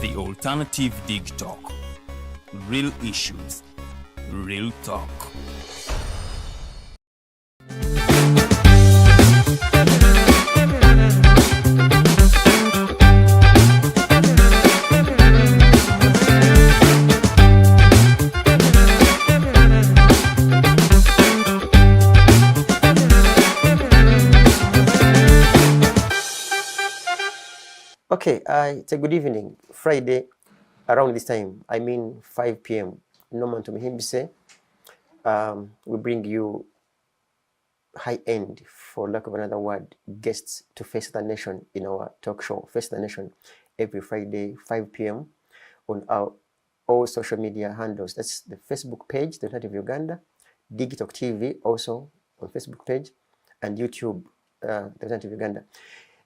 The Alternative Dig Talk. Real issues, real talk. Okay, it's a good evening. Friday, around this time, I mean 5 p.m. Norman to Mihimbise, we bring you high-end, for lack of another word, guests to face the nation in our talk show, Face the Nation, every Friday, 5 p.m. on our all social media handles. That's the Facebook page, The Alternative Uganda, Digital TV, also on Facebook page, and YouTube, The Alternative Uganda.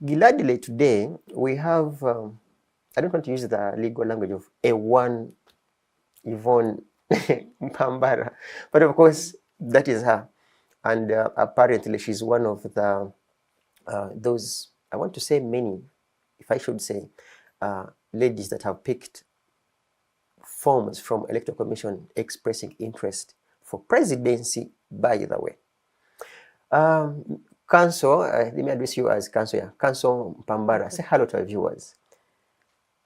Gladly today, we have, I don't want to use the legal language of Yvonne Mpambara, but of course, that is her. And apparently, she's one of the, those, I want to say many, if I should say, ladies that have picked forms from Electoral Commission expressing interest for presidency, by the way. Council, let me address you as Council. Yeah. Council Mpambara, say hello to our viewers.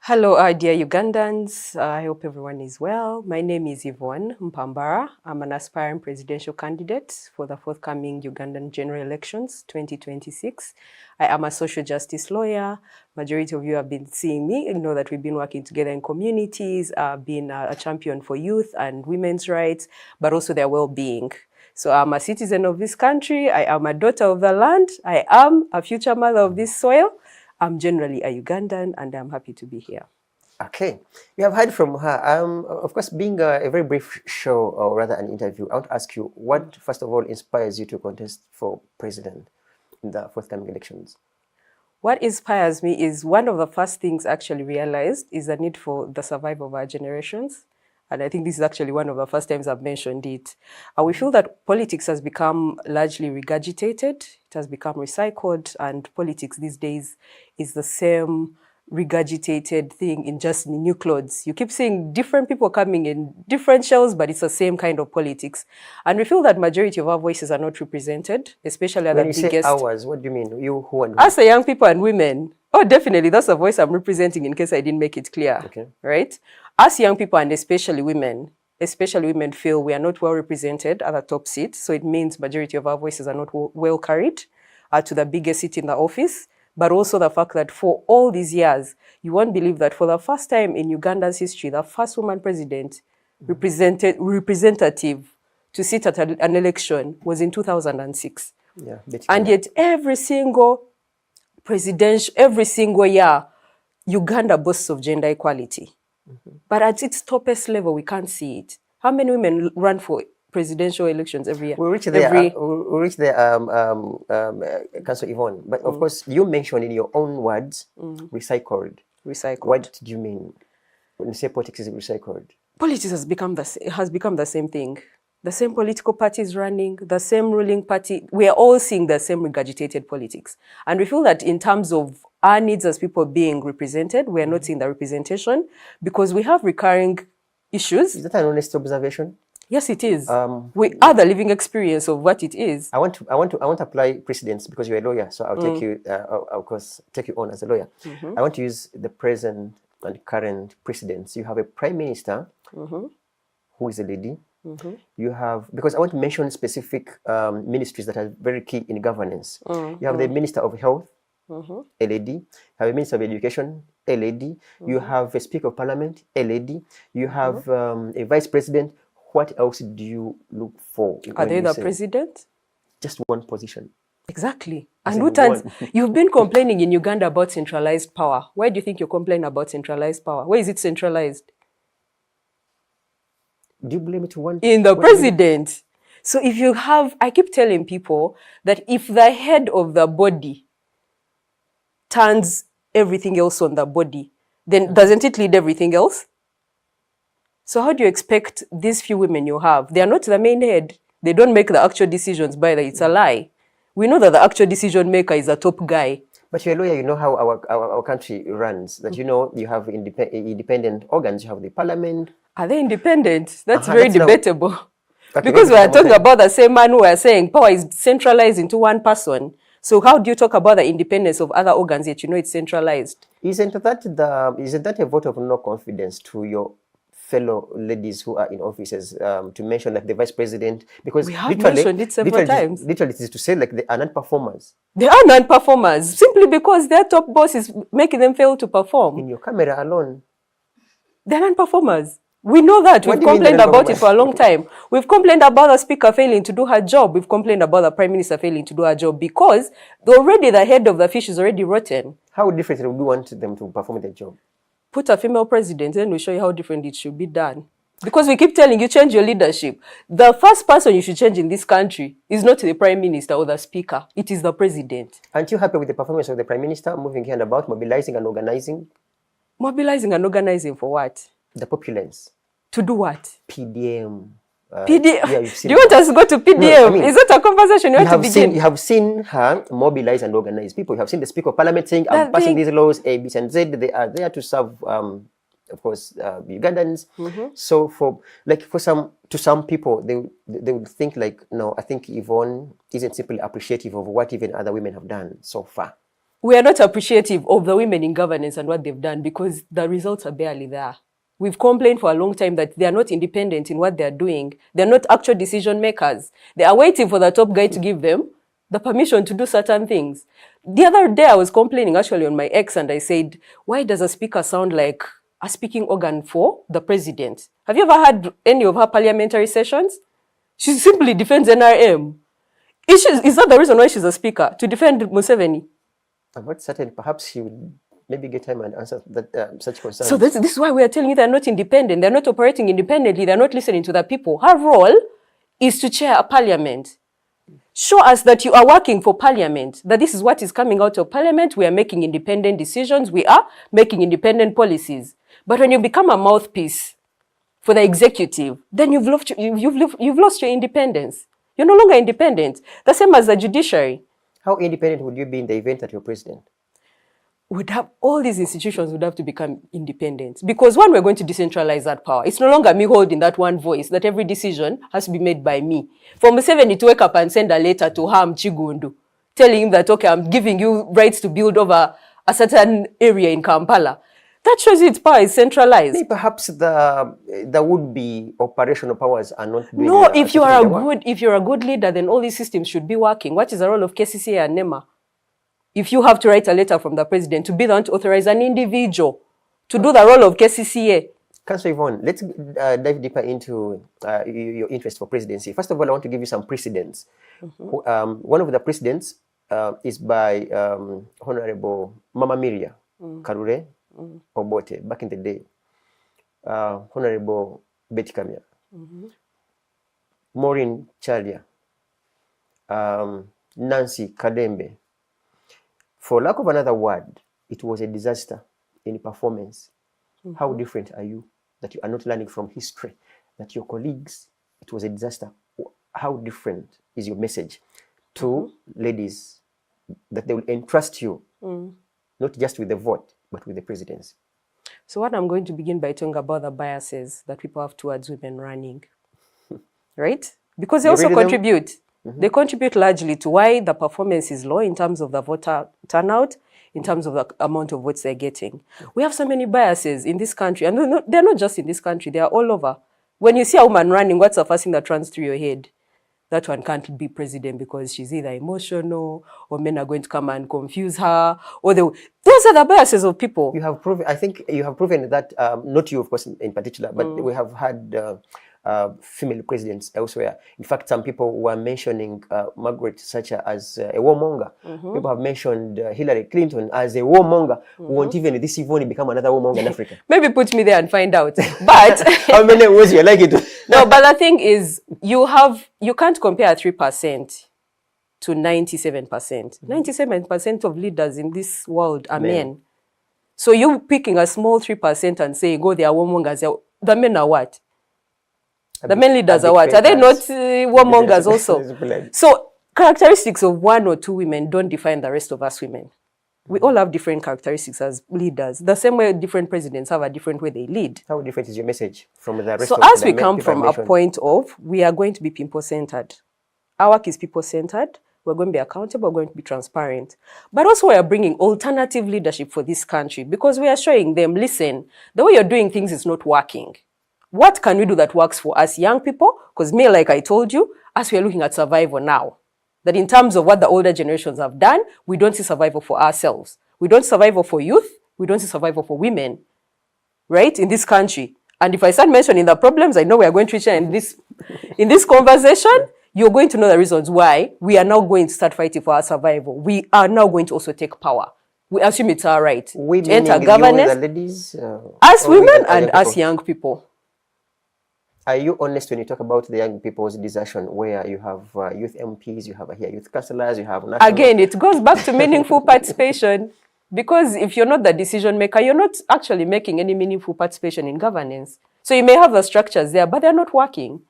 Hello, dear Ugandans. I hope everyone is well. My name is Yvonne Mpambara. I'm an aspiring presidential candidate for the forthcoming Ugandan general elections 2026. I am a social justice lawyer. Majority of you have been seeing me. You know that we've been working together in communities, being a champion for youth and women's rights, but also their well-being. So I'm a citizen of this country. I am a daughter of the land. I am a future mother of this soil. I'm generally a Ugandan, and I'm happy to be here. Okay. We have heard from her. Of course, being a very brief show, or rather an interview, I want to ask you, what, first of all, inspires you to contest for president in the forthcoming elections? What inspires me is one of the first things I actually realized is the need for the survival of our generations. And I think this is actually one of the first times I've mentioned it. We feel that politics has become largely regurgitated. It has become recycled, and politics these days is the same regurgitated thing in just new clothes. You keep seeing different people coming in different shells, but it's the same kind of politics. And we feel that majority of our voices are not represented, especially at the biggest... When you say ours, what do you mean? You, who and who? Us, the young people and women. Oh, definitely. That's the voice I'm representing, in case I didn't make it clear. Okay. Right? Us young people, and especially women feel we are not well represented at the top seat. So it means majority of our voices are not well carried to the biggest seat in the office. But also the fact that for all these years, you won't believe that for the first time in Uganda's history, the first woman president representative to sit at an election was in 2006. Yeah, and yet every single year, Uganda boasts of gender equality. But at its toppest level, we can't see it. How many women run for presidential elections every year? We reach there, Councillor Yvonne. But of course, you mentioned in your own words, recycled. Recycled. What do you mean when you say politics is recycled? Politics has become the same thing. The same political parties running, the same ruling party. We are all seeing the same regurgitated politics. And we feel that in terms of our needs as people being represented, we are not seeing the representation because we have recurring issues. Is that an honest observation? Yes, it is. We are the living experience of what it is. I want to apply precedents because you're a lawyer, so I'll take you, of course, take you on as a lawyer. I want to use the present and current precedents. You have a prime minister who is a lady. You have, because I want to mention specific ministries that are very key in governance. You have the Minister of Health, a lady. You have a Minister of Education, a lady. You have a Speaker of Parliament, a lady. You have a Vice President. What else do you look for? Are they the president? Just one position. Exactly. And you've been complaining in Uganda about centralized power. Why do you think you're complaining about centralized power? Where is it centralized? Do you blame it to one? In the president. So if you have, I keep telling people that if the head of the body turns everything else on the body, then doesn't it lead everything else? So how do you expect these few women you have? They are not the main head. They don't make the actual decisions, by the way. It's a lie. We know that the actual decision maker is a top guy. But you're a lawyer, you know how our country runs. That you know you have independent organs. You have the parliament. Are they independent? That's Uh-huh, very that's now- debatable. Okay, Because we are talking okay. about the same man who are saying power is centralized into one person. So how do you talk about the independence of other organs yet you know it's centralized? Isn't that a vote of no confidence to your fellow ladies who are in offices to mention like the vice president? Because We have mentioned it several times. Literally, it is to say like they are not performers. They are non-performers simply because their top boss is making them fail to perform. In your camera alone, They're non-performers. We know that. What We've do you mean complained they're about it for a long non-performers? time. We've complained about the speaker failing to do her job. We've complained about the prime minister failing to do her job because the head of the fish is already rotten. how different would you want them to perform their job? Put a female president, then we'll show you how different it should be done. Because we keep telling you, change your leadership. The first person you should change in this country is not the prime minister or the speaker. It is the president. Aren't you happy with the performance of the prime minister, moving here and about, mobilizing and organizing Mobilizing and organizing for what? the populace? To do what? PDM. PDM. Yeah, you've seen Do you want us to go to PDM? No, I mean, is that a conversation you want to begin? You have seen her mobilize and organize people. You have seen the Speaker of Parliament saying, I'm That passing thing- these laws, A, B, and Z. They are there to serve, of course, Ugandans. So for some people, they would think like, no, I think Yvonne isn't simply appreciative of what even other women have done so far. We are not appreciative of the women in governance and what they've done because the results are barely there. We've complained for a long time that they are not independent in what they're doing. They're not actual decision makers. They are waiting for the top guy to give them the permission to do certain things. The other day I was complaining actually on my ex and I said, why does a speaker sound like a speaking organ for the president? Have you ever had any of her parliamentary sessions? She simply defends NRM. Is that the reason why she's a speaker? To defend Museveni? I'm not certain. Perhaps she would maybe get time and answer that such concerns. So this is why we are telling you they're not independent. They're not operating independently. They're not listening to the people. Her role is to chair a parliament. Show us that you are working for parliament, that this is what is coming out of parliament. We are making independent decisions. We are making independent policies. But when you become a mouthpiece for the executive, then you've lost your independence. You're no longer independent. The same as the judiciary. How independent would you be in the event that you're president? All these institutions would have to become independent because one, we're going to decentralize that power. It's no longer me holding that one voice, that every decision has to be made by me. For Museveni to wake up and send a letter to Ham Chigundu, telling him that, okay, I'm giving you rights to build over a certain area in Kampala. That shows you its power is centralized. Maybe perhaps the would-be operational powers are not doing No, taking their work. if you're a good leader, then all these systems should be working. What is the role of KCCA and NEMA? If you have to write a letter from the president to be the one to authorize an individual to do the role of KCCA. Councillor Yvonne, let's dive deeper into your interest for presidency. First of all, I want to give you some precedents. One of the precedents is by Honorable Mama Miria Karure Obote, back in the day. Honorable Betty Kamya, Maureen Chalia, Nancy Kadembe. For lack of another word, it was a disaster in performance. How different are you that you are not learning from history? That your colleagues, it was a disaster. How different is your message to ladies that they will entrust you, not just with the vote, but with the presidency? So what I'm going to begin by talking about the biases that people have towards women running, right? Because they also contribute. They contribute largely to why the performance is low in terms of the voter turnout, in terms of the amount of votes they're getting. We have so many biases in this country, and they're not just in this country, they are all over. When you see a woman running, what's the first thing that runs through your head? That one can't be president because she's either emotional, or men are going to come and confuse her, or those are the biases of people. You have proven, I think you have proven that, not you, of course, in particular, but we have had female presidents elsewhere. In fact, some people were mentioning Margaret Thatcher as a warmonger. People have mentioned Hillary Clinton as a warmonger. Won't even this Yvonne become another warmonger in Africa? Maybe put me there and find out. But how many ways you like it? No, but the thing is, you can't compare 3% to 97%. 97% of leaders in this world are men. So you picking a small 3% and saying, "Oh, they are warmongers." The men are what? The men leaders are what? Are they not warmongers also? So characteristics of one or two women don't define the rest of us women. We all have different characteristics as leaders. The same way different presidents have a different way they lead. How different is your message from the rest So of as the we men come people from a mentioned? point of, we are going to be people-centered. Our work is people-centered. We're going to be accountable. We're going to be transparent. But also we are bringing alternative leadership for this country because we are showing them, listen, the way you're doing things is not working. What can we do that works for us young people? Because me, like I told you, as we are looking at survival now, that in terms of what the older generations have done, we don't see survival for ourselves. We don't survival for youth. We don't see survival for women, right, in this country. And if I start mentioning the problems, I know we are going to reach in this conversation, you're going to know the reasons why we are now going to start fighting for our survival. We are now going to also take power. We assume it's our right We to enter meaning governance, you, the ladies, as or we women other and as people? young people. Are you honest when you talk about the young people's desertion, where you have youth MPs, you have here youth councillors, you have national... Again, it goes back to meaningful participation. Because if you're not the decision maker, you're not actually making any meaningful participation in governance. So you may have the structures there, but they're not working.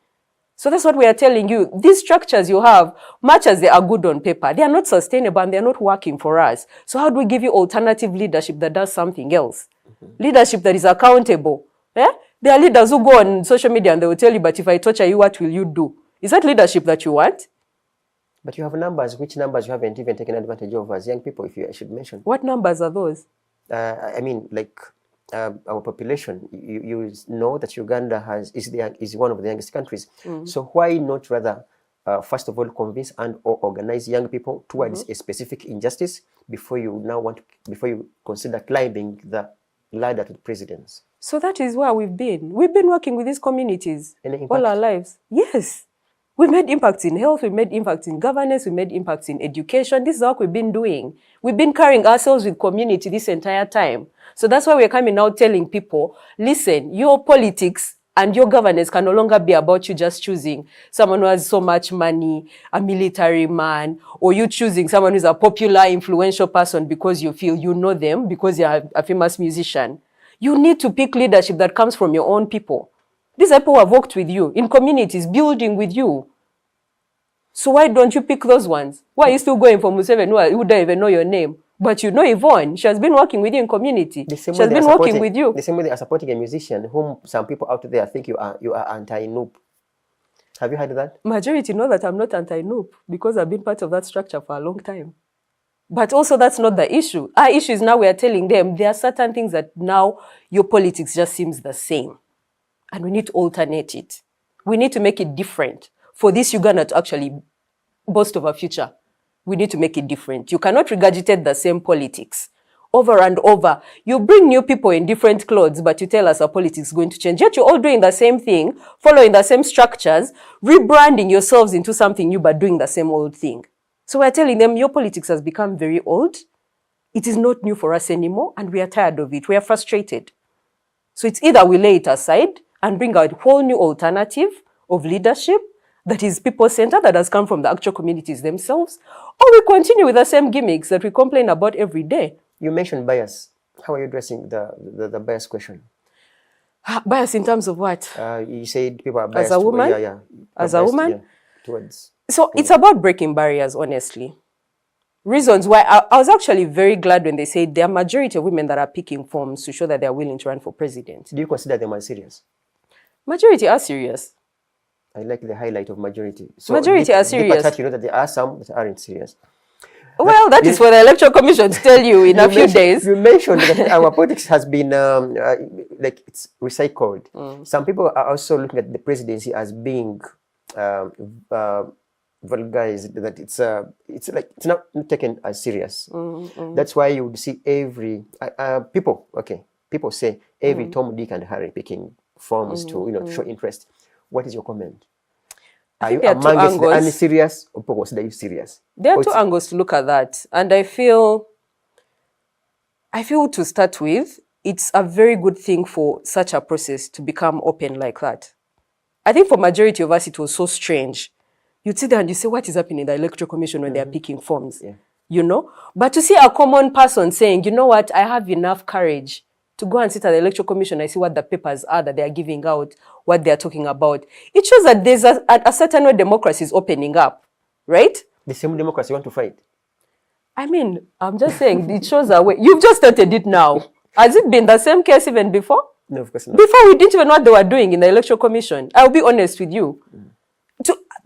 So that's what we are telling you. These structures you have, much as they are good on paper, they are not sustainable and they're not working for us. So how do we give you alternative leadership that does something else? Leadership that is accountable. Eh? There are leaders who go on social media and they will tell you, but if I torture you, what will you do? Is that leadership that you want? But you have numbers. Which numbers you haven't even taken advantage of as young people, if you I should mention? What numbers are those? I mean, like our population. You know that Uganda is one of the youngest countries. So why not rather, first of all, convince and or organize young people towards a specific injustice before you consider climbing the ladder to presidents? So that is where we've been. We've been working with these communities all our lives. Yes. We made impacts in health, we made impacts in governance, we made impacts in education. This is what we've been doing. We've been carrying ourselves with community this entire time. So that's why we're coming out telling people, listen, your politics and your governance can no longer be about you just choosing someone who has so much money, a military man, or you choosing someone who's a popular, influential person because you feel you know them, because you're a famous musician. You need to pick leadership that comes from your own people. These are people who have worked with you, in communities, building with you. So why don't you pick those ones? Why are you still going for Museveni who don't even know your name? But you know Yvonne, she has been working with you in community. She has been working with you. The same way they are supporting a musician whom some people out there think you are anti-noob. Have you heard that? Majority know that I'm not anti-noob because I've been part of that structure for a long time. But also that's not the issue. Our issue is now we are telling them there are certain things that now your politics just seems the same. And we need to alternate it. We need to make it different. For this Uganda to actually boast of a future, we need to make it different. You cannot regurgitate the same politics over and over. You bring new people in different clothes, but you tell us our politics is going to change. Yet you're all doing the same thing, following the same structures, rebranding yourselves into something new, but doing the same old thing. So we're telling them your politics has become very old. It is not new for us anymore, and we are tired of it. We are frustrated. So it's either we lay it aside and bring out a whole new alternative of leadership that is people-centered, that has come from the actual communities themselves, or we continue with the same gimmicks that we complain about every day. You mentioned bias. How are you addressing the bias question? Bias in terms of what? You said people are biased. As a woman? As a woman? Towards... So it's about breaking barriers, honestly. Reasons why I was actually very glad when they said there are majority of women that are picking forms to show that they are willing to run for president. Do you consider them as serious? Majority are serious. I like the highlight of majority. So majority are serious. You know that there are some that aren't serious. Well, that is for the Electoral Commission to tell you in a few days. You mentioned that our politics has been like it's recycled. Some people are also looking at the presidency as being vulgarized, that it's not taken as serious. That's why you would see every people say every Tom, Dick, and Harry picking forms to show interest. What is your comment? Are you among the unserious or people consider you serious? There are two angles to look at that, and I feel to start with, it's a very good thing for such a process to become open like that. I think for majority of us, it was so strange. You'd sit there and you say, what is happening in the Electoral Commission when they are picking forms? Yeah. You know? But to see a common person saying, you know what, I have enough courage to go and sit at the Electoral Commission and see what the papers are that they are giving out, what they are talking about. It shows that there's a certain way democracy is opening up, right? The same democracy you want to fight? I mean, I'm just saying, it shows a way. You've just started it now. Has it been the same case even before? No, of course not. Before, we didn't even know what they were doing in the Electoral Commission. I'll be honest with you.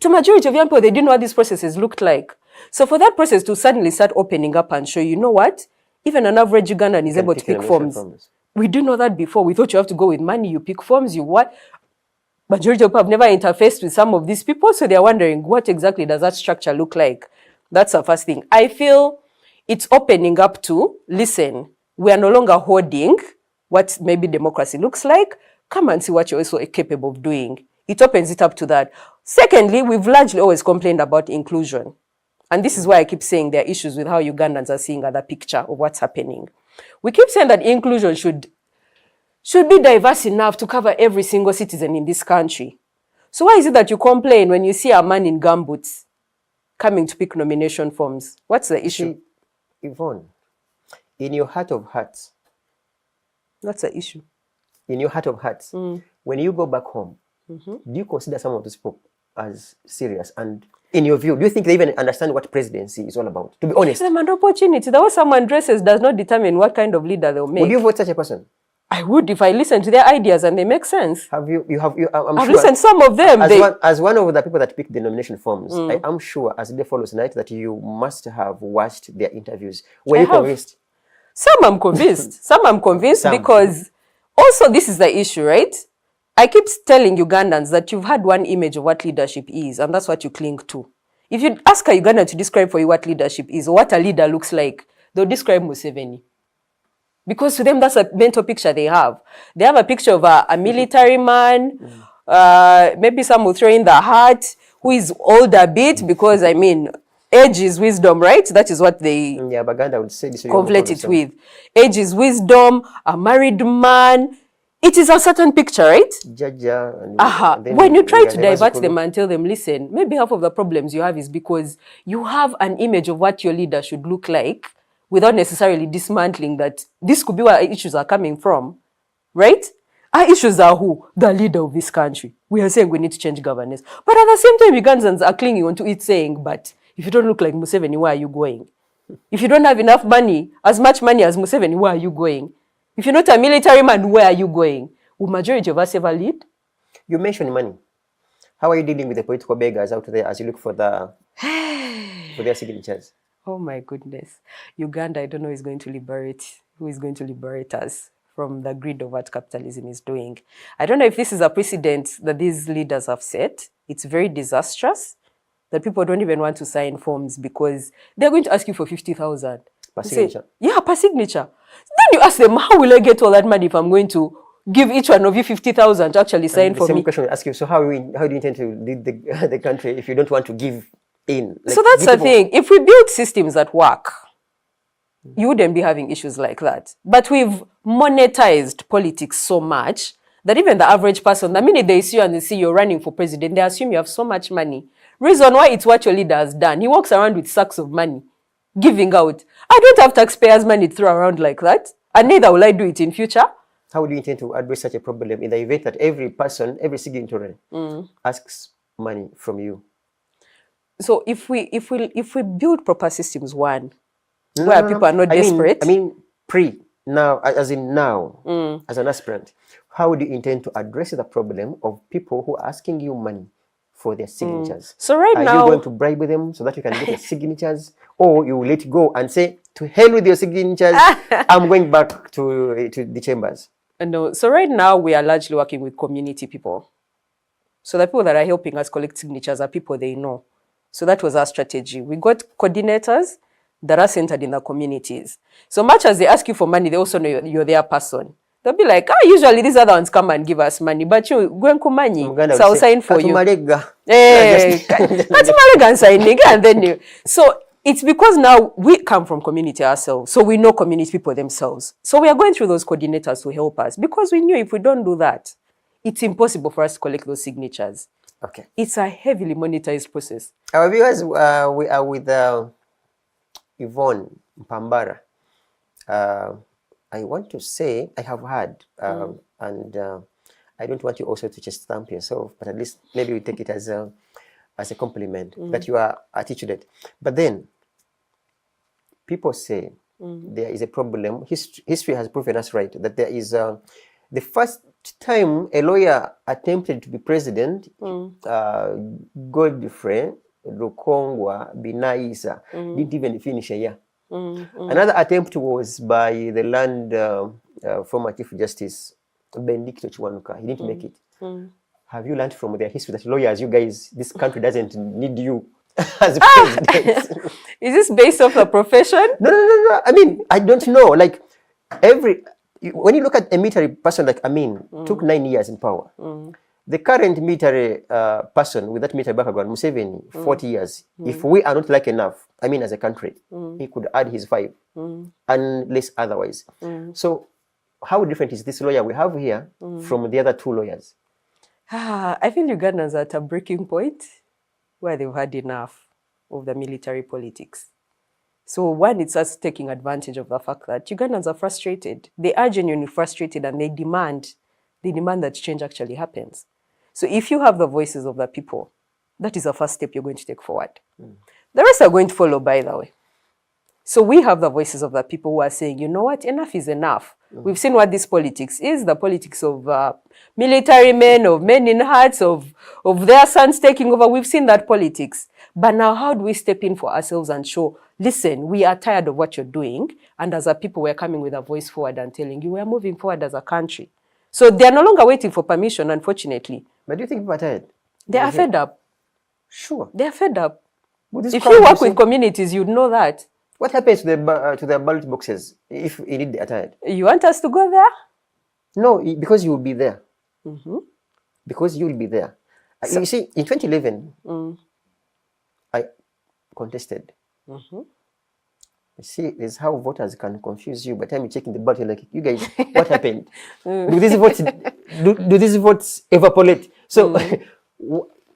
To majority of young people, they didn't know what these processes looked like. So for that process to suddenly start opening up and show, you know what? Even an average Ugandan is able to pick forms. We didn't know that before. We thought you have to go with money, you pick forms, you what? Majority of people have never interfaced with some of these people, so they're wondering, what exactly does that structure look like? That's the first thing. I feel it's opening up to, listen, we are no longer hoarding what maybe democracy looks like. Come and see what you're also capable of doing. It opens it up to that. Secondly, we've largely always complained about inclusion. And this is why I keep saying there are issues with how Ugandans are seeing the picture of what's happening. We keep saying that inclusion should be diverse enough to cover every single citizen in this country. So why is it that you complain when you see a man in gumboots coming to pick nomination forms? What's the issue? See, Yvonne, in your heart of hearts. What's the issue? In your heart of hearts, when you go back home, do you consider some of these people as serious? And in your view, do you think they even understand what presidency is all about? To be honest. Give them an opportunity. The way someone dresses does not determine what kind of leader they'll make. Would you vote such a person? I would if I listen to their ideas and they make sense. Have you? I've listened to some of them. As one of the people that picked the nomination forms, I am sure, as the follows tonight, that you must have watched their interviews. Were you convinced? Some I'm convinced. Some I'm convinced because also this is the issue, right? I keep telling Ugandans that you've had one image of what leadership is, and that's what you cling to. If you ask a Ugandan to describe for you what leadership is or what a leader looks like, they'll describe Museveni. Because to them, that's a mental picture they have. They have a picture of a military man, maybe some will throw in the heart, who is older a bit, because, I mean, age is wisdom, right? That is what they Baganda would say this conflate it with. Age is wisdom, a married man. It is a certain picture, right? When you try to divert them and tell them, listen, maybe half of the problems you have is because you have an image of what your leader should look like without necessarily dismantling that this could be where issues are coming from, right? Our issues are who? The leader of this country. We are saying we need to change governance. But at the same time, Ugandans are clinging onto it saying, but if you don't look like Museveni, where are you going? If you don't have enough money, as much money as Museveni, where are you going? If you're not a military man, where are you going? Will majority of us ever lead? You mentioned money. How are you dealing with the political beggars out there as you look for their signatures? Oh my goodness. Uganda, I don't know who is going to liberate us from the greed of what capitalism is doing. I don't know if this is a precedent that these leaders have set. It's very disastrous that people don't even want to sign forms because they're going to ask you for 50,000. Per signature? Yeah, per signature. Then you ask them, how will I get all that money if I'm going to give each one of you 50,000 to actually sign for me? The same question I ask you, so how do you intend to lead the country if you don't want to give in? Like, so that's the thing. If we build systems that work, you wouldn't be having issues like that. But we've monetized politics so much that even the average person, the minute they see you and they see you're running for president, they assume you have so much money. Reason why it's what your leader has done. He walks around with sacks of money, giving out. I don't have taxpayers' money to throw around like that, and neither will I do it in future. How do you intend to address such a problem in the event that every person, every signatory asks money from you? So if we build proper systems, where people are not desperate. I mean now, as an aspirant, how would you intend to address the problem of people who are asking you money for their signatures? So now, are you going to bribe them so that you can get the signatures, or you will let go and say, to hell with your signatures, I'm going back to the chambers? No. So right now we are largely working with community people. So the people that are helping us collect signatures are people they know. So that was our strategy. We got coordinators that are centered in the communities. So much as they ask you for money, they also know you're their person. They'll be like, usually these other ones come and give us money, but you go and come money, so I'll sign for you. And then you. So it's because now we come from community ourselves, so we know community people themselves. So we are going through those coordinators to help us because we knew if we don't do that, it's impossible for us to collect those signatures. Okay. It's a heavily monetized process. Our viewers, we are with Yvonne Mpambara. I want to say, I have heard, and I don't want you also to just stamp yourself, but at least maybe we take it as a compliment that you are articulate. But then, people say there is a problem. History has proven us right that there is the first time a lawyer attempted to be president, Godfrey Rukongwa Binaisa didn't even finish a year. Another attempt was by the land former Chief Justice Benedicto Chiwanuka. He didn't make it. Have you learned from their history that lawyers, you guys, this country doesn't need you as president? Is this based off the profession? No. I mean, I don't know. Like when you look at a military person like Amin, took 9 years in power. The current military person with that military background, Museveni, 40 years. If we are not like enough, I mean, as a country, he could add his 5, unless otherwise. So, how different is this lawyer we have here from the other 2 lawyers? I feel Ugandans are at a breaking point where they've had enough of the military politics. So one, it's us taking advantage of the fact that Ugandans are frustrated. They are genuinely frustrated and they demand that change actually happens. So if you have the voices of the people, that is the first step you're going to take forward. The rest are going to follow, by the way. So we have the voices of the people who are saying, you know what, enough is enough. We've seen what this politics is, the politics of military men, of men in hats, of their sons taking over. We've seen that politics. But now how do we step in for ourselves and show, listen, we are tired of what you're doing. And as a people, we're coming with a voice forward and telling you, we're moving forward as a country. So they're no longer waiting for permission, unfortunately. But do you think people are tired? They are fed up. Sure. They are fed up. If you work with communities, you'd know that. What happens to the ballot boxes if indeed they are tired? You want us to go there? No, because you will be there. Because you will be there. So, you see, in 2011, I contested. You see, this is how voters can confuse you. By the time you check in the ballot, you're like, you guys, what happened? Do these votes evaporate? So,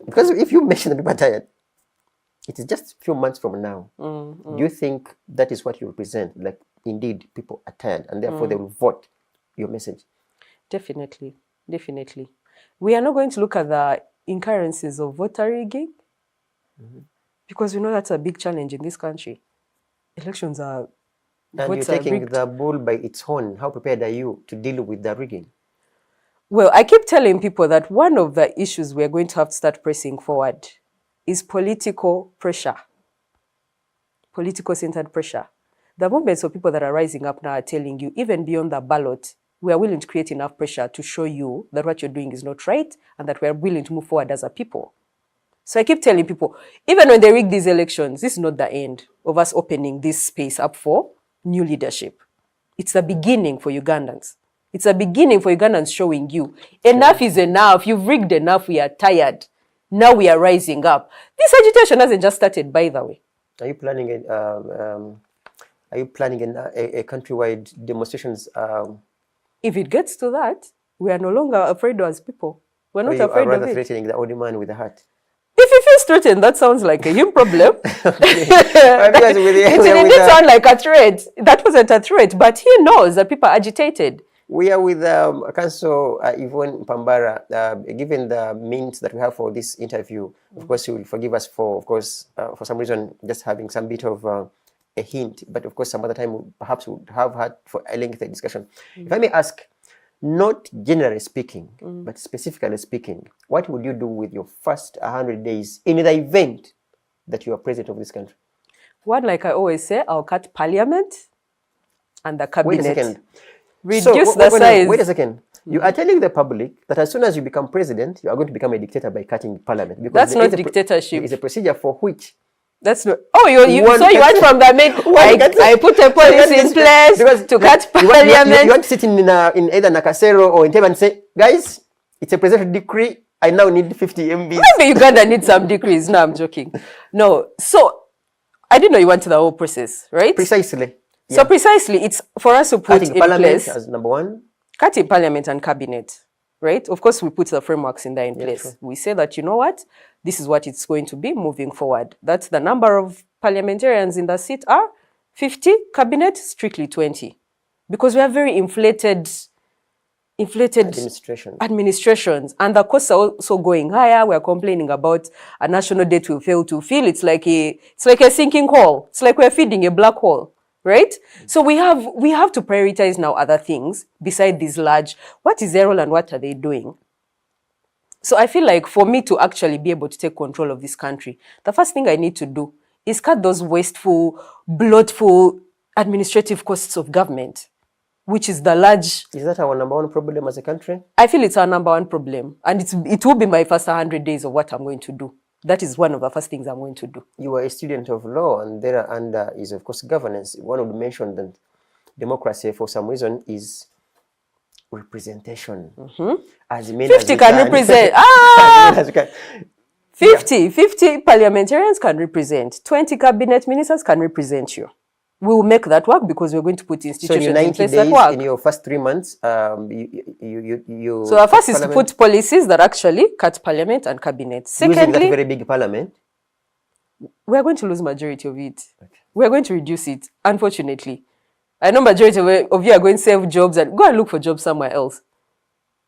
because if you mention the people are tired, it is just a few months from now. Do you think that is what you represent? Like, indeed, people are tired, and therefore they will vote your message? Definitely. Definitely. We are not going to look at the incurrencies of voter rigging, because we know that's a big challenge in this country. Elections are... And you're taking the bull by its horn. How prepared are you to deal with the rigging? Well, I keep telling people that one of the issues we're going to have to start pressing forward is political pressure, political-centered pressure. The movements of people that are rising up now are telling you, even beyond the ballot, we are willing to create enough pressure to show you that what you're doing is not right and that we are willing to move forward as a people. So I keep telling people, even when they rig these elections, this is not the end of us opening this space up for new leadership. It's the beginning for Ugandans. It's a beginning for Ugandans showing you, enough is enough, you've rigged enough, we are tired. Now we are rising up. This agitation hasn't just started, by the way. Are you planning a countrywide demonstrations? If it gets to that, we are no longer afraid as people. We're not afraid of it. Threatening the old man with the hat. If he feels threatened, that sounds like a him problem. It didn't sound like a threat. That wasn't a threat, but he knows that people are agitated. We are with Council Yvonne Mpambara. Given the means that we have for this interview, of course, you will forgive us for, for some reason, just having some bit of a hint. But of course, some other time, perhaps we would have had for a lengthy discussion. If I may ask, not generally speaking, but specifically speaking, what would you do with your first 100 days in the event that you are president of this country? One, like I always say, I'll cut parliament and the cabinet. Wait a second. Reduce the size. Wait a second. You are telling the public that as soon as you become president, you are going to become a dictator by cutting parliament. Because that's not dictatorship. It's a procedure for which. That's not. Oh, so you want from the main? I put a policy in place to cut parliament. You want to sit in either Nakasero or in Tema and say, guys, it's a presidential decree. I now need 50 MBs. Maybe Uganda needs some decrees. No, I'm joking. No. So I didn't know you went to the whole process, right? Precisely. So precisely, it's for us to put in place as number one. Cutting parliament and cabinet, right? Of course, we put the frameworks in there in place. True. We say that, you know what, this is what it's going to be moving forward. That's the number of parliamentarians in the seat are 50, cabinet strictly 20. Because we have very inflated administrations. And the costs are also going higher. We're complaining about a national debt we fail to fill. It's like a sinking hole. It's like we're feeding a black hole. right? So we have to prioritize now other things beside these large, what is their role and what are they doing? So I feel like for me to actually be able to take control of this country, the first thing I need to do is cut those wasteful, bloatful administrative costs of government, which is the large... Is that our number one problem as a country? I feel it's our number one problem. And it will be my first 100 days of what I'm going to do. That is one of the first things I'm going to do. You are a student of law, and there is, of course, governance. One would mention that democracy, for some reason, is representation. As many 50 as can represent. Ah! 50 parliamentarians can represent. 20 cabinet ministers can represent you. We will make that work because we're going to put institutions so in 90 in place days, that work. in your first 3 months, you So our first is to put policies that actually cut parliament and cabinet. Using that Secondly, very big parliament. we're going to lose majority of it. Okay. We're going to reduce it, unfortunately. I know majority of you are going to save jobs and go and look for jobs somewhere else.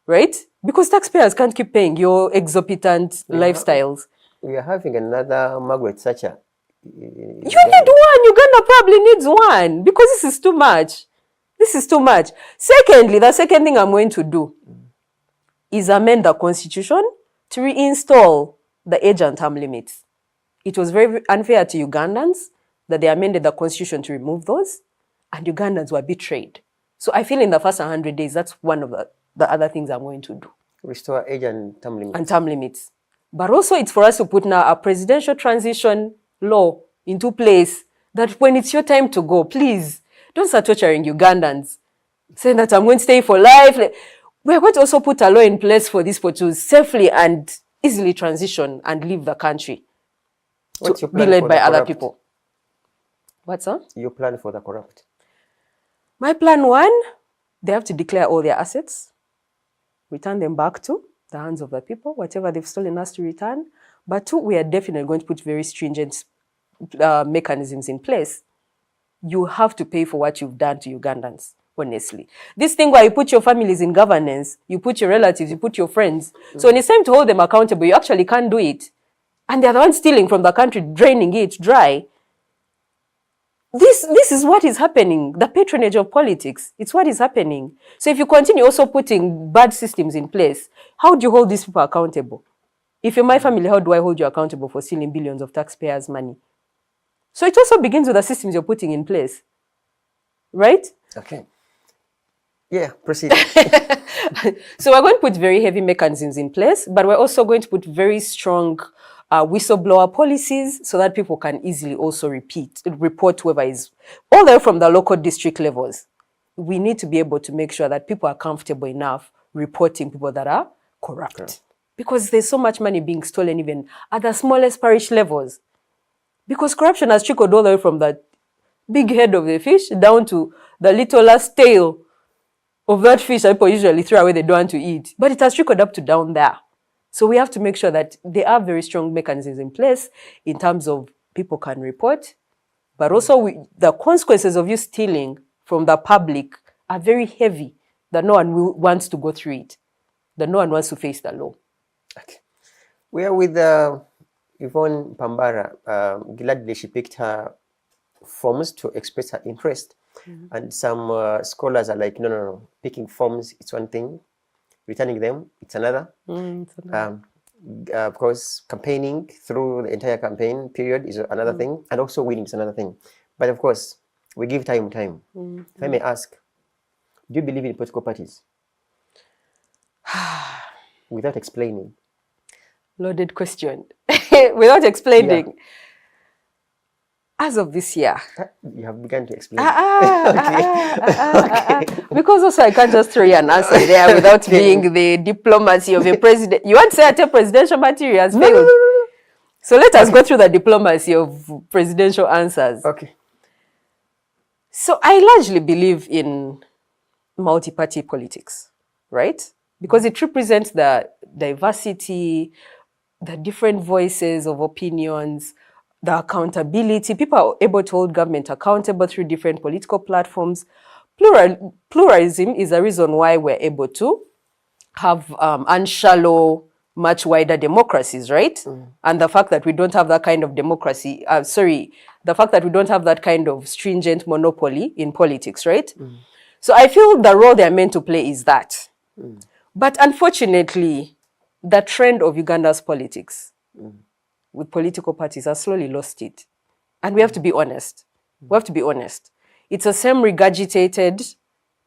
Right? Because taxpayers can't keep paying your exorbitant lifestyles. We are having another Margaret Thatcher. You need one. Uganda probably needs one because this is too much. This is too much. Secondly, the second thing I'm going to do is amend the constitution to reinstall the age and term limits. It was very unfair to Ugandans that they amended the constitution to remove those, and Ugandans were betrayed. So I feel in the first 100 days, that's one of the other things I'm going to do. Restore age and term limits. And term limits. But also it's for us to put now a presidential transition law into place that when it's your time to go, please don't start torturing Ugandans. Saying that I'm going to stay for life. We're going to also put a law in place for these people to safely and easily transition and leave the country. What's to your plan be led for by the other corrupt? people. What's that? Your plan for the corrupt? My plan one, they have to declare all their assets, return them back to the hands of the people, whatever they've stolen us to return. But two, we are definitely going to put very stringent mechanisms in place. You have to pay for what you've done to Ugandans, honestly. This thing where you put your families in governance, you put your relatives, you put your friends. So when it's time to hold them accountable, you actually can't do it. And they're the ones stealing from the country, draining it dry. This is what is happening, the patronage of politics. It's what is happening. So if you continue also putting bad systems in place, how do you hold these people accountable? If you're my family, how do I hold you accountable for stealing billions of taxpayers' money? So it also begins with the systems you're putting in place. Right? Okay. Yeah, proceed. So we're going to put very heavy mechanisms in place, but we're also going to put very strong whistleblower policies so that people can easily also report whoever is, all the way from the local district levels. We need to be able to make sure that people are comfortable enough reporting people that are corrupt. Okay. Because there's so much money being stolen even at the smallest parish levels. Because corruption has trickled all the way from the big head of the fish down to the little last tail of that fish that people usually throw away, they don't want to eat. But it has trickled up to down there. So we have to make sure that there are very strong mechanisms in place in terms of people can report, but also the consequences of you stealing from the public are very heavy, that no one wants to go through it, that no one wants to face the law. Okay. We are with Yvonne Mpambara. Gladly she picked her forms to express her interest. And some scholars are like, no. Picking forms, it's one thing. Returning them, it's another. Of course, campaigning through the entire campaign period is another thing. And also winning is another thing. But of course, we give time. If I may ask, do you believe in political parties? Without explaining. Loaded question. Without explaining. Yeah. As of this year. You have begun to explain. Because also I can't just throw you an answer there without being the diplomacy of a president. You want to say that a presidential material has failed? No. So let us go through the diplomacy of presidential answers. Okay. So I largely believe in multi-party politics, right? Because it represents the diversity, the different voices of opinions, the accountability. People are able to hold government accountable through different political platforms. Pluralism is a reason why we're able to have unshallow, much wider democracies, right? And the fact that we don't have that kind of democracy, the The fact that we don't have that kind of stringent monopoly in politics, right? So I feel the role they're meant to play is that. But unfortunately, the trend of Uganda's politics with political parties has slowly lost it. And we have to be honest. We have to be honest. It's the same regurgitated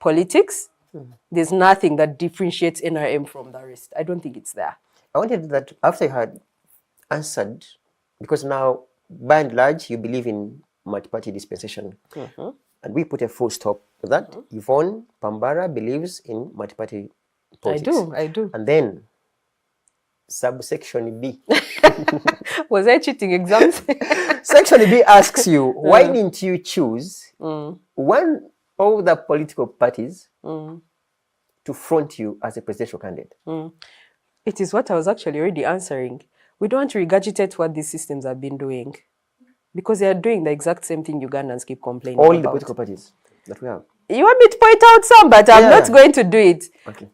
politics. There's nothing that differentiates NRM from the rest. I don't think it's there. I wanted that after you had answered, because now, by and large, you believe in multi-party dispensation. And we put a full stop to that. Yvonne Mpambara believes in multi-party politics. I do. And then, subsection B. Was I cheating exams? Section B asks you, why didn't you choose one of the political parties to front you as a presidential candidate? It is what I was actually already answering. We don't want to regurgitate what these systems have been doing, because they are doing the exact same thing Ugandans keep complaining about. All the political parties that we have. You want me to point out some, but I'm not going to do it. Okay.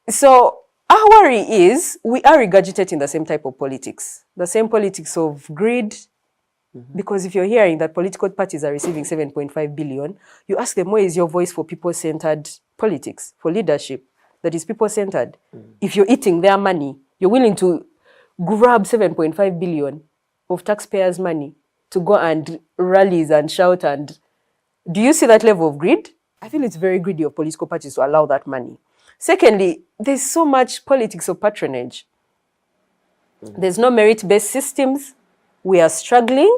So our worry is we are regurgitating the same type of politics, the same politics of greed. Because if you're hearing that political parties are receiving 7.5 billion, you ask them, where is your voice for people-centered politics, for leadership that is people-centered? If you're eating their money, you're willing to grab 7.5 billion of taxpayers' money to go and rallies and shout, and do you see that level of greed? I feel it's very greedy of political parties to allow that money. Secondly, there's so much politics of patronage. There's no merit-based systems. We are struggling,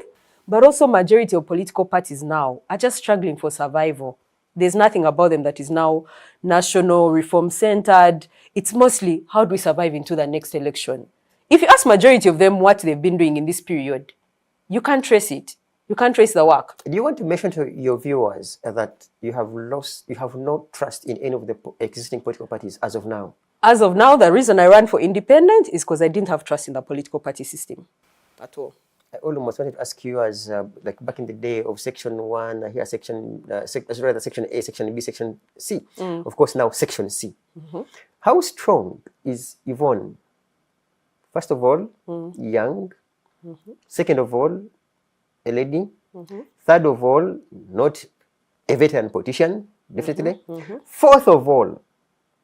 but also majority of political parties now are just struggling for survival. There's nothing about them that is now national reform-centered. It's mostly, how do we survive into the next election? If you ask majority of them what they've been doing in this period, you can't trace it. You can't trace the work. Do you want to mention to your viewers that you have no trust in any of the existing political parties as of now? As of now, the reason I ran for independent is because I didn't have trust in the political party system at all. I almost wanted to ask you, as like back in the day of Section 1, here Section Section A, Section B, Section C. Of course, now Section C. How strong is Yvonne? First of all, young. Second of all, a lady. Third of all, not a veteran politician, definitely. Fourth of all,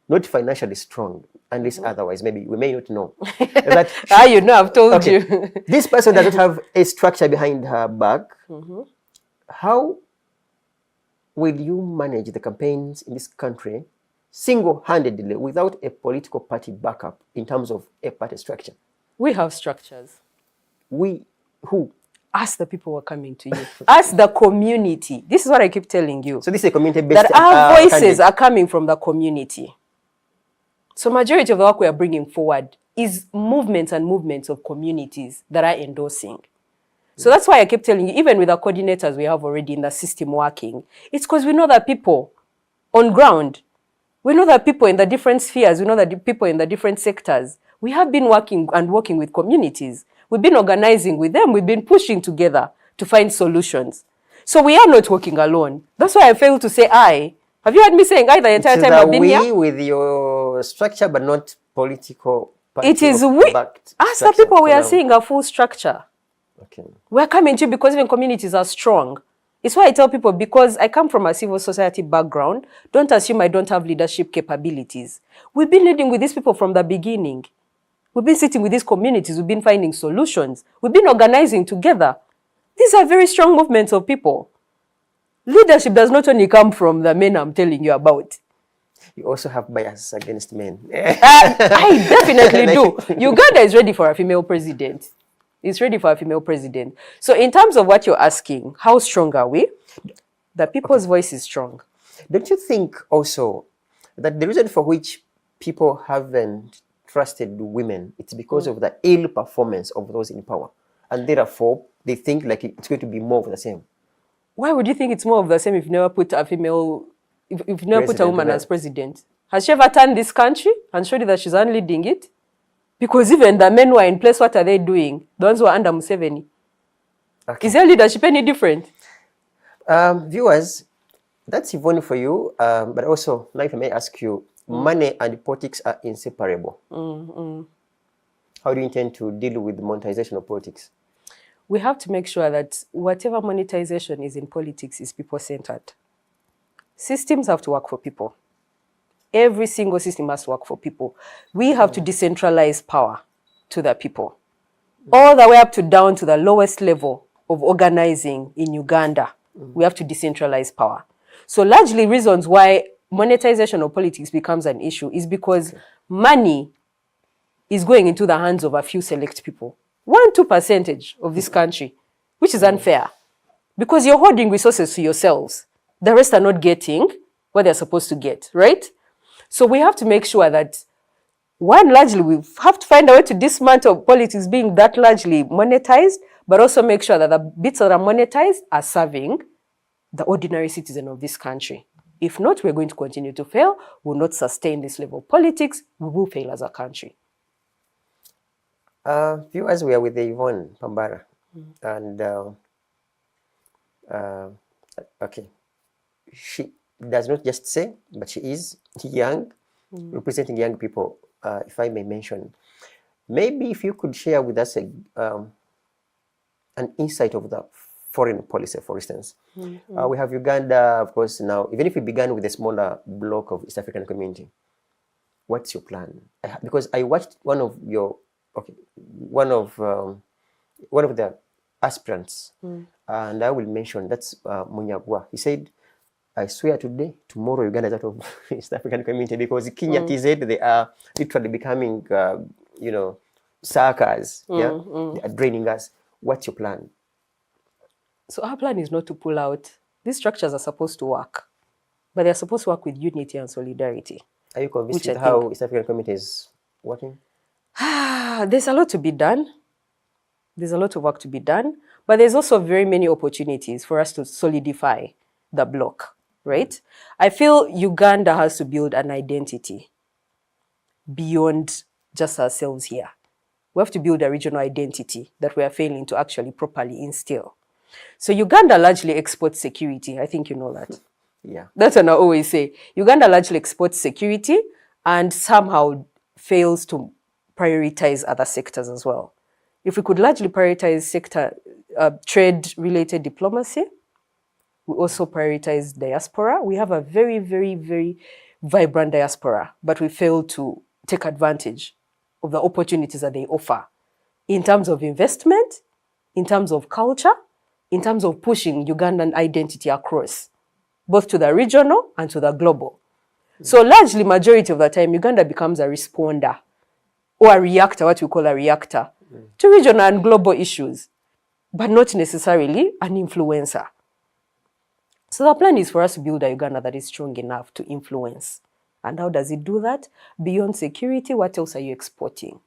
not financially strong, unless otherwise, maybe we may not know. That I've told you. This person doesn't have a structure behind her back. How will you manage the campaigns in this country single-handedly without a political party backup in terms of a party structure? We have structures. Who? Ask the people who are coming to you. Ask the community. This is what I keep telling you. So this is a community-based that our voices are coming from the community. So majority of the work we are bringing forward is movements and movements of communities that are endorsing. So that's why I keep telling you, even with the coordinators we have already in the system working, it's because we know that people on ground, we know that people in the different spheres, we know that people in the different sectors, we have been working with communities. We've been organizing with them. We've been pushing together to find solutions. So we are not working alone. That's why I failed to say I. Have you heard me saying I the entire time I've been here? With your structure, but not political. It is we. Ask the people we are seeing a full structure. Okay. We're coming to you because even communities are strong. It's why I tell people, because I come from a civil society background, don't assume I don't have leadership capabilities. We've been leading with these people from the beginning. We've been sitting with these communities. We've been finding solutions. We've been organizing together. These are very strong movements of people. Leadership does not only come from the men I'm telling you about. You also have bias against men. I definitely do. Uganda is ready for a female president. It's ready for a female president. So in terms of what you're asking, how strong are we? The people's voice is strong. Don't you think also that the reason for which people haven't trusted women, it's because of the ill performance of those in power? And therefore, they think like it's going to be more of the same. Why would you think it's more of the same if you never put a female, if you never put a woman as president? Has she ever turned this country and showed you that she's unleading it? Because even the men who are in place, what are they doing? The ones who are under Museveni. Okay. Is their leadership any different? Viewers, that's Yvonne for you. But also, now if I may ask you, money and politics are inseparable. How do you intend to deal with the monetization of politics? we have to make sure that whatever monetization is in politics is people-centered. Systems have to work for people. Every single system has to work for people. We have to decentralize power to the people. All the way up to down to the lowest level of organizing in Uganda, we have to decentralize power. So largely reasons why monetization of politics becomes an issue is because money is going into the hands of a few select people. 1-2% of this country, which is unfair. Because you're holding resources to yourselves. The rest are not getting what they're supposed to get, right? So we have to make sure that, one, largely we have to find a way to dismantle politics being that largely monetized, but also make sure that the bits that are monetized are serving the ordinary citizen of this country. If not, we're going to continue to fail. We'll not sustain this level of politics. We will fail as a country. Viewers, we are with Yvonne Mpambara. And, okay, she does not just say, but she is young, representing young people, if I may mention. Maybe if you could share with us an insight of the foreign policy, for instance. We have Uganda, of course, now, even if we began with a smaller block of East African community, what's your plan? Because I watched one of your, one of the aspirants, and I will mention, that's Munyagwa. He said, I swear today, tomorrow Uganda is out of East African community, because Kenya TZ, they are literally becoming, suckers. They are draining us. What's your plan? So our plan is not to pull out. These structures are supposed to work, but they're supposed to work with unity and solidarity. Are you convinced with how East African community is working? There's a lot to be done. There's a lot of work to be done, but there's also very many opportunities for us to solidify the bloc, right? I feel Uganda has to build an identity beyond just ourselves here. We have to build a regional identity that we are failing to actually properly instill. So Uganda largely exports security. I think you know that. Yeah. That's what I always say. Uganda largely exports security and somehow fails to prioritize other sectors as well. If we could largely prioritize sector trade-related diplomacy, we also prioritize diaspora. We have a very, very, very vibrant diaspora, but we fail to take advantage of the opportunities that they offer in terms of investment, in terms of culture, in terms of pushing Ugandan identity across, both to the regional and to the global. So largely, majority of the time, Uganda becomes a responder or a reactor, what we call a reactor, to regional and global issues, but not necessarily an influencer. So the plan is for us to build a Uganda that is strong enough to influence. And how does it do that? Beyond security, what else are you exporting?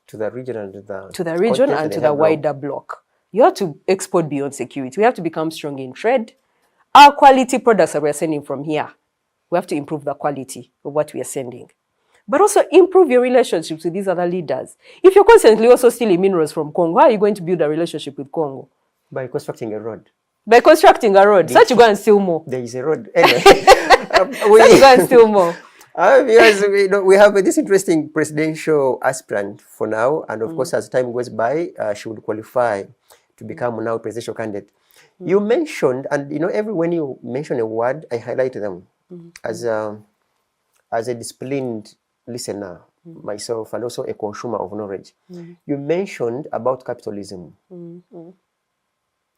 To the region and to the region and to the wider bloc. You have to export beyond security. We have to become strong in trade. Our quality products that we are sending from here, we have to improve the quality of what we are sending. But also improve your relationships with these other leaders. If you're constantly also stealing minerals from Congo, how are you going to build a relationship with Congo? By constructing a road. By constructing a road. Such you go and steal more. There is a road. Anyway. Such you go and steal more. Because we have this interesting presidential aspirant for now. And of course, as time goes by, she would qualify to become now presidential candidate. You mentioned, and when you mention a word, I highlight them as a disciplined listener myself and also a consumer of knowledge. You mentioned about capitalism.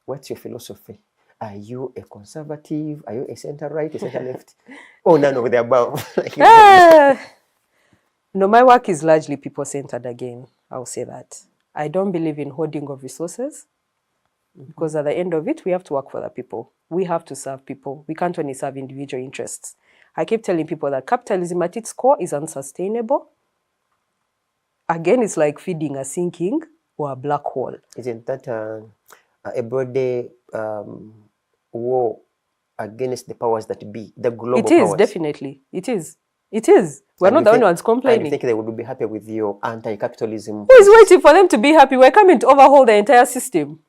What's your philosophy? Are you a conservative? Are you a center-right, a center-left? Oh, none of the above. No, my work is largely people-centered again. I'll say that. I don't believe in hoarding of resources because at the end of it, we have to work for the people. We have to serve people. We can't only serve individual interests. I keep telling people that capitalism at its core is unsustainable. Again, it's like feeding a sinking or a black hole. Isn't that a broad war against the powers that be, the global powers? It is, definitely. It is. It is. We're not the only ones complaining. I think they would be happy with your anti-capitalism. Who is waiting for them to be happy? We're coming to overhaul the entire system.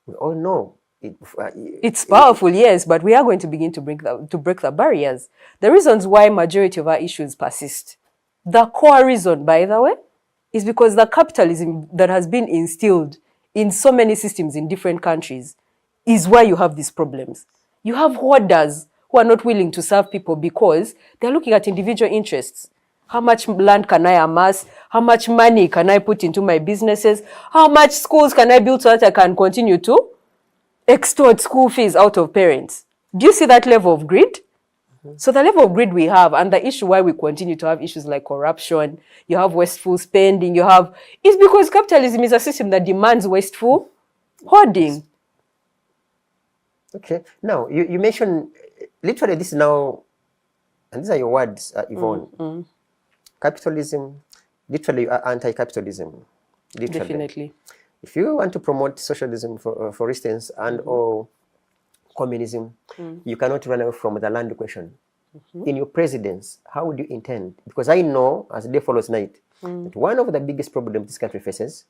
We all know. It's powerful, yes, but we are going to begin to break the barriers. The reasons why majority of our issues persist. The core reason, by the way, is because the capitalism that has been instilled in so many systems in different countries is why you have these problems. You have hoarders who are not willing to serve people because they're looking at individual interests. How much land can I amass? How much money can I put into my businesses? How much schools can I build so that I can continue to extort school fees out of parents? Do you see that level of greed? So the level of greed we have, and the issue why we continue to have issues like corruption, you have wasteful spending, is because capitalism is a system that demands wasteful hoarding. Okay. Now, you mentioned, literally this now, and these are your words, Yvonne. Capitalism, literally you are anti-capitalism. Literally. Definitely. If you want to promote socialism, for instance, and or communism, you cannot run away from the land question. In your presidents, how would you intend? Because I know, as day follows night, that one of the biggest problems this country faces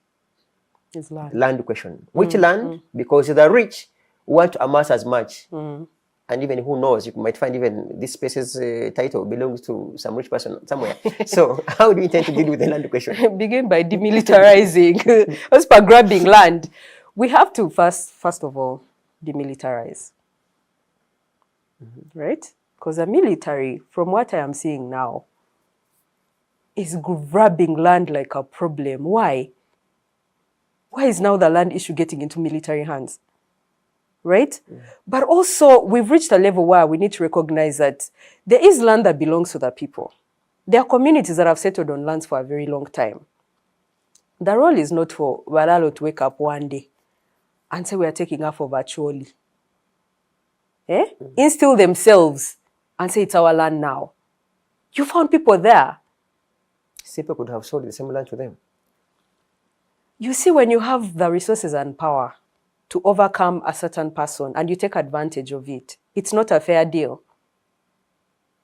is land question. Which land? Because the rich want to amass as much. And even who knows, you might find even this space's title belongs to some rich person somewhere. So how do you intend to deal with the land question? Begin by demilitarizing, as per grabbing land. We have to first of all, demilitarize. Right? Because the military, from what I am seeing now, is grabbing land like a problem. Why? Why is now the land issue getting into military hands? Right? But also, we've reached a level where we need to recognize that there is land that belongs to the people. There are communities that have settled on lands for a very long time. The role is not for Balalo to wake up one day and say we are taking half of Acholi. Instill themselves and say it's our land now. You found people there. People could have sold the same land to them. You see, when you have the resources and power to overcome a certain person and you take advantage of it, it's not a fair deal.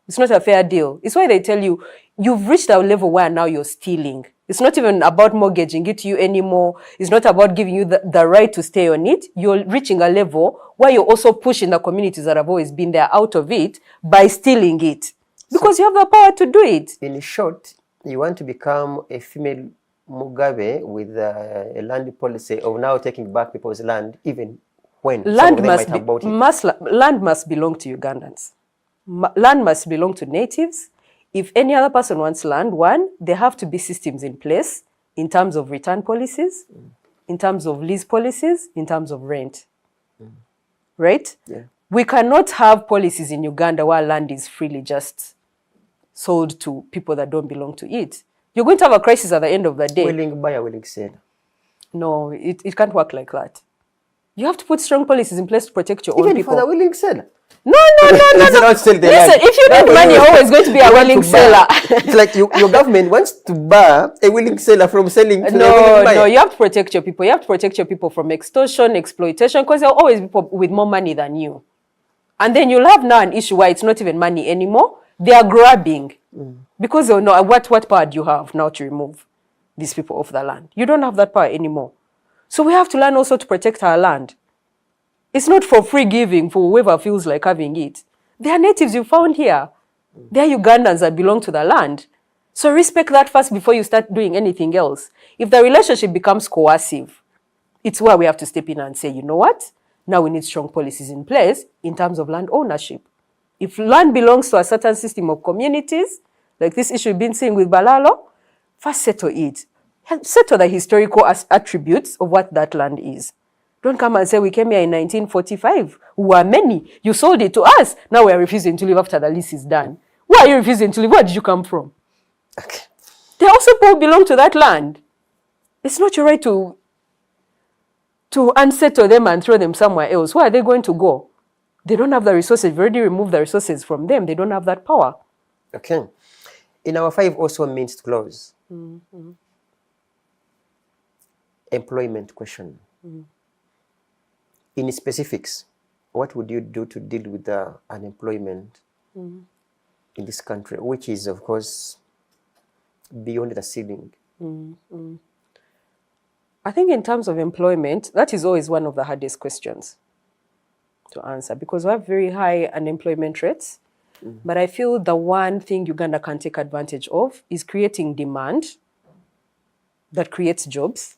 It's not a fair deal. It's why they tell you, you've reached a level where now you're stealing. It's not even about mortgaging it to you anymore. It's not about giving you the right to stay on it. You're reaching a level where you're also pushing the communities that have always been there out of it by stealing it. Because you have the power to do it. In short, you want to become a female Mugabe with a land policy of now taking back people's land, even when Land some of them might have bought it. land must belong to Ugandans. Land must belong to natives. If any other person wants land, there have to be systems in place in terms of return policies, in terms of lease policies, in terms of rent. Right? Yeah. We cannot have policies in Uganda where land is freely just sold to people that don't belong to it. You're going to have a crisis at the end of the day. Willing buyer, willing seller. No, it can't work like that. You have to put strong policies in place to protect your own Even people. for the willing seller. No. Let's not sell the land. Listen, if you need money, you're always going to be a willing seller. It's like your government wants to bar a willing seller from selling to a willing buyer. No, you have to protect your people. You have to protect your people from extortion, exploitation, because there will always be people with more money than you. And then you'll have now an issue where it's not even money anymore. They are grabbing. Because they'll know what power do you have now to remove these people off the land. You don't have that power anymore. So we have to learn also to protect our land. It's not for free giving for whoever feels like having it. They are natives you found here. They are Ugandans that belong to the land. So respect that first before you start doing anything else. If the relationship becomes coercive, it's where we have to step in and say, you know what? Now we need strong policies in place in terms of land ownership. If land belongs to a certain system of communities, like this issue we've been seeing with Balalo, first settle it. Settle the historical attributes of what that land is. Don't come and say we came here in 1945. We were many. You sold it to us. Now we are refusing to leave after the lease is done. Why are you refusing to leave? Where did you come from? Okay. They also belong to that land. It's not your right to unsettle them and throw them somewhere else. Where are they going to go? They don't have the resources. You've already removed the resources from them. They don't have that power. Okay. In our 5 also means to close. Employment question. In specifics, what would you do to deal with the unemployment in this country, which is, of course, beyond the ceiling? I think in terms of employment, that is always one of the hardest questions to answer because we have very high unemployment rates. But I feel the one thing Uganda can take advantage of is creating demand that creates jobs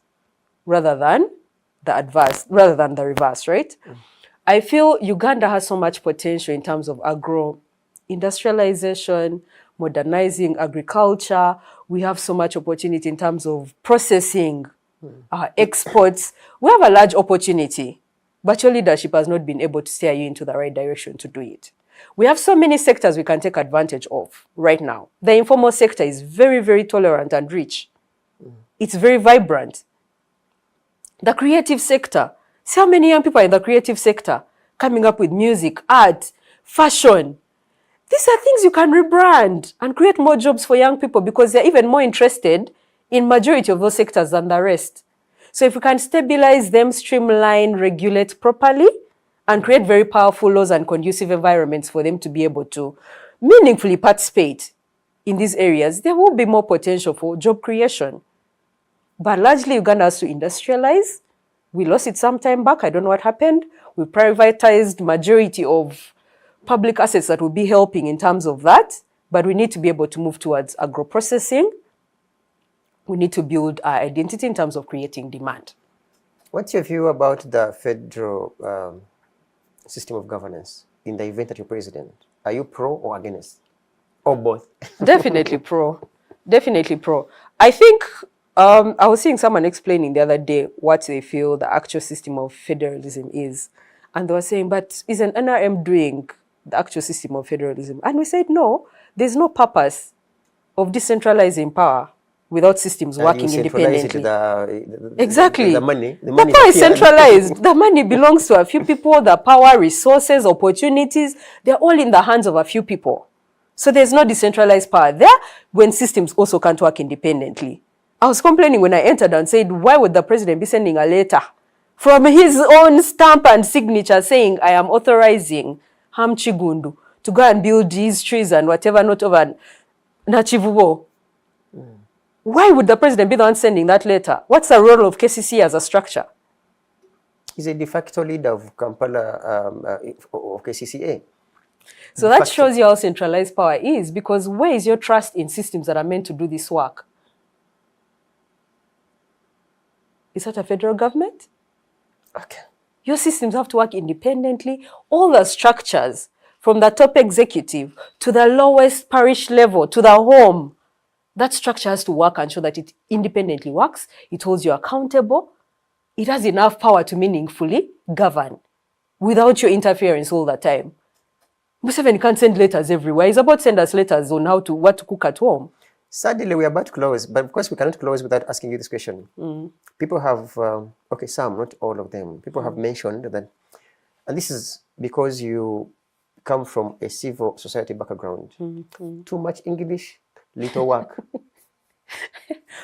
rather than the adverse rather than the reverse, right? I feel Uganda has so much potential in terms of industrialization, modernizing agriculture. We have so much opportunity in terms of processing, exports. We have a large opportunity, but your leadership has not been able to steer you into the right direction to do it. We have so many sectors we can take advantage of right now. The informal sector is very, very tolerant and rich. It's very vibrant. The creative sector. See how many young people are in the creative sector coming up with music, art, fashion. These are things you can rebrand and create more jobs for young people because they're even more interested in majority of those sectors than the rest. So if we can stabilize them, streamline, regulate properly, and create very powerful laws and conducive environments for them to be able to meaningfully participate in these areas, there will be more potential for job creation. But largely, Uganda has to industrialize. We lost it some time back. I don't know what happened. We privatized majority of public assets that will be helping in terms of that. But we need to be able to move towards agro-processing. We need to build our identity in terms of creating demand. What's your view about the federal system of governance in the event that you're president? Are you pro or against? Or both? Definitely pro. Definitely pro. I think I was seeing someone explaining the other day what they feel the actual system of federalism is. And they were saying, but is an NRM doing the actual system of federalism? And we said, no, there's no purpose of decentralizing power without systems working independently. Exactly. The money the power is centralized. The money belongs to a few people. The power, resources, opportunities, they're all in the hands of a few people. So there's no decentralized power there when systems also can't work independently. I was complaining when I entered and said, why would the president be sending a letter from his own stamp and signature saying, I am authorizing Ham Chigundu to go and build these trees and whatever, not over Nachivubo? Why would the president be the one sending that letter? What's the role of KCC as a structure? He's a de facto leader of Kampala, of KCCA. So that shows you how centralized power is, because where is your trust in systems that are meant to do this work? Is that a federal government? Okay. Your systems have to work independently. All the structures, from the top executive to the lowest parish level to the home, that structure has to work and show that it independently works. It holds you accountable. It has enough power to meaningfully govern without your interference all the time. Museveni can't send letters everywhere. He's about to send us letters on what to cook at home. Sadly, we are about to close, but of course we cannot close without asking you this question. People have, okay, some, not all of them, people have mentioned that, and this is because you come from a civil society background, too much English, little work.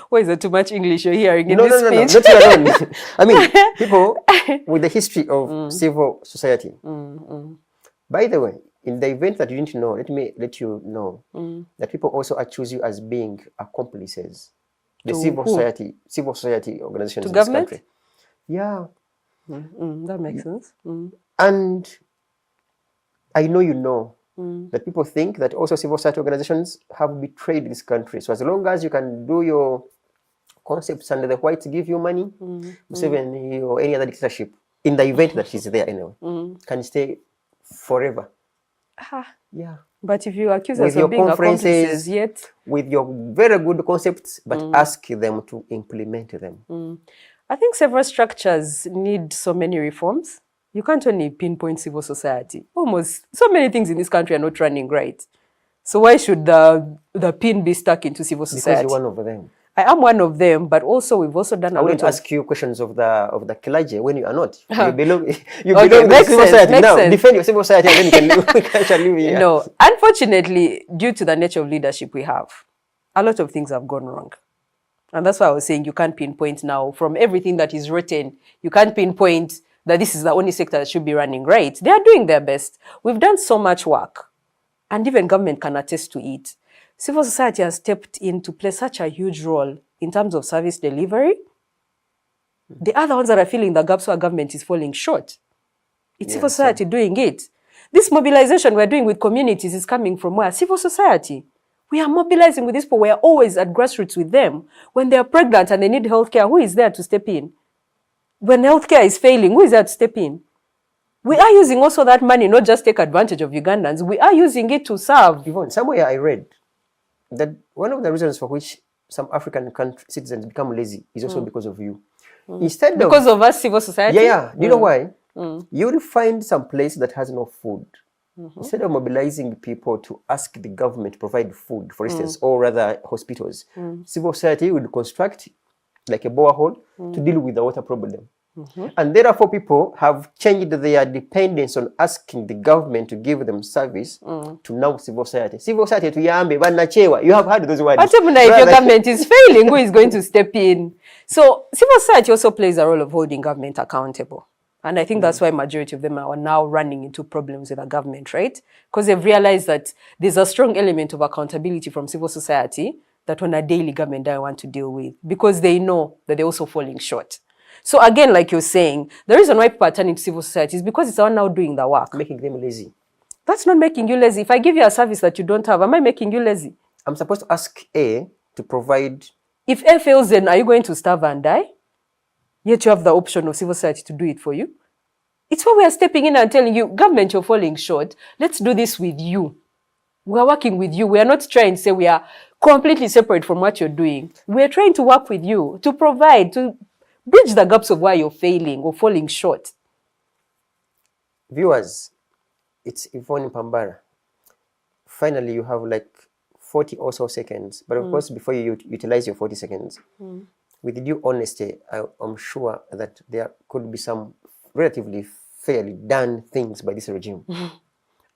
Why is there too much English you're hearing in this speech? Not you alone. I mean, people with the history of civil society. By the way, in the event that you didn't know, let me let you know that people also accuse you as being accomplices. The civil society organizations in this country. Yeah. That makes sense. And I know you know that people think that also civil society organizations have betrayed this country. So as long as you can do your concepts and the whites give you money, Museveni or any other dictatorship, in the event that he's there anyway, can stay forever. Yeah. But if you accuse us of being accomplices yet... With your very good concepts, but ask them to implement them. I think several structures need so many reforms. You can't only pinpoint civil society. Almost so many things in this country are not running right. So why should the pin be stuck into civil society? Because you're one of them. I am one of them, but also we've also done a lot of... I wouldn't ask you questions of the clergy when you are not. You belong to civil society. Now, sense. defend your civil society and then you can live here. No, unfortunately, due to the nature of leadership we have, a lot of things have gone wrong. And that's why I was saying you can't pinpoint now from everything that is written, you can't pinpoint that this is the only sector that should be running right. They are doing their best. We've done so much work, and even government can attest to it. Civil society has stepped in to play such a huge role in terms of service delivery. The other ones that are filling the gaps where government is falling short. It's civil society doing it. This mobilization we're doing with communities is coming from where? Civil society. We are mobilizing with these people. We are always at grassroots with them. When they are pregnant and they need healthcare, who is there to step in? when healthcare is failing, who is there to step in? We are using also that money, not just take advantage of Ugandans. We are using it to serve. Yvonne, somewhere I read that one of the reasons for which some African citizens become lazy is also because of you. Instead Because of us, civil society? Yeah. Do you know why? You will find some place that has no food. Instead of mobilizing people to ask the government to provide food, for instance, or rather hospitals, civil society would construct like a borehole to deal with the water problem. And therefore people have changed their dependence on asking the government to give them service to now civil society. Civil society to yambe, banachewa. You have heard those words. If your government is failing, who is going to step in? So civil society also plays a role of holding government accountable. And I think that's why majority of them are now running into problems with the government, right? Because they've realized that there's a strong element of accountability from civil society that on a daily government they want to deal with, because they know that they're also falling short. So again, like you're saying, the reason why people are turning to civil society is because it's all now doing the work. Making them lazy. That's not making you lazy. If I give you a service that you don't have, am I making you lazy? I'm supposed to ask A to provide. If A fails, then are you going to starve and die? Yet you have the option of civil society to do it for you. It's why we are stepping in and telling you, government, you're falling short. Let's do this with you. We are working with you. We are not trying to say we are completely separate from what you're doing. We are trying to work with you to provide, to bridge the gaps of why you're failing or falling short. Viewers, it's Yvonne Mpambara. Finally, you have like 40 or so seconds. But of course, before you utilize your 40 seconds, with due honesty, I'm sure that there could be some relatively fairly done things by this regime.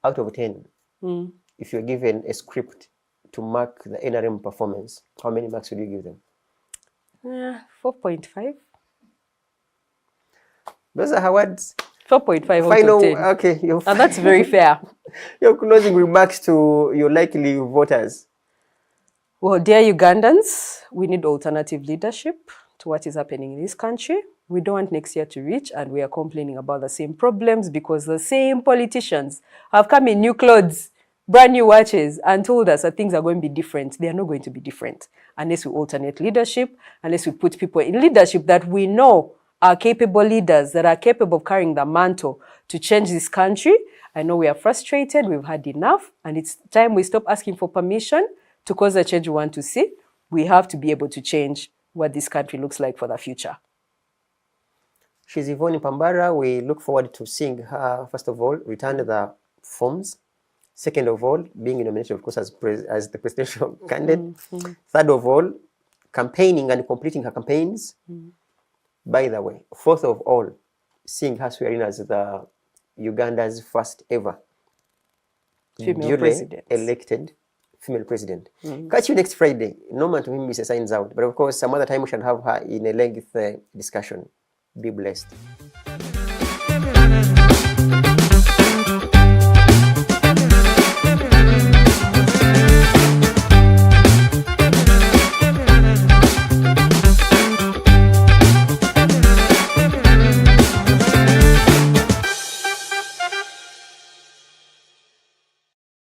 Out of 10, if you're given a script to mark the NRM performance, how many marks would you give them? 4.5. Those are her words. 4.5 Final, out of 10. okay. And that's very fair. Your closing remarks to your likely voters. Well, dear Ugandans, we need alternative leadership to what is happening in this country. We don't want next year to reach and we are complaining about the same problems because the same politicians have come in new clothes, brand new watches, and told us that things are going to be different. They are not going to be different unless we alternate leadership, unless we put people in leadership that we know are capable leaders, that are capable of carrying the mantle to change this country. I know we are frustrated, we've had enough, and it's time we stop asking for permission to cause the change we want to see. We have to be able to change what this country looks like for the future. She's Yvonne Mpambara. We look forward to seeing her, first of all, return the forms. Second of all, being nominated, of course, as the presidential candidate. Third of all, campaigning and completing her campaigns. By the way, fourth of all, seeing her swearing as the Uganda's first ever duly elected female president. Catch you next Friday. No man to him is signs out. But of course, some other time we shall have her in a lengthy discussion. Be blessed.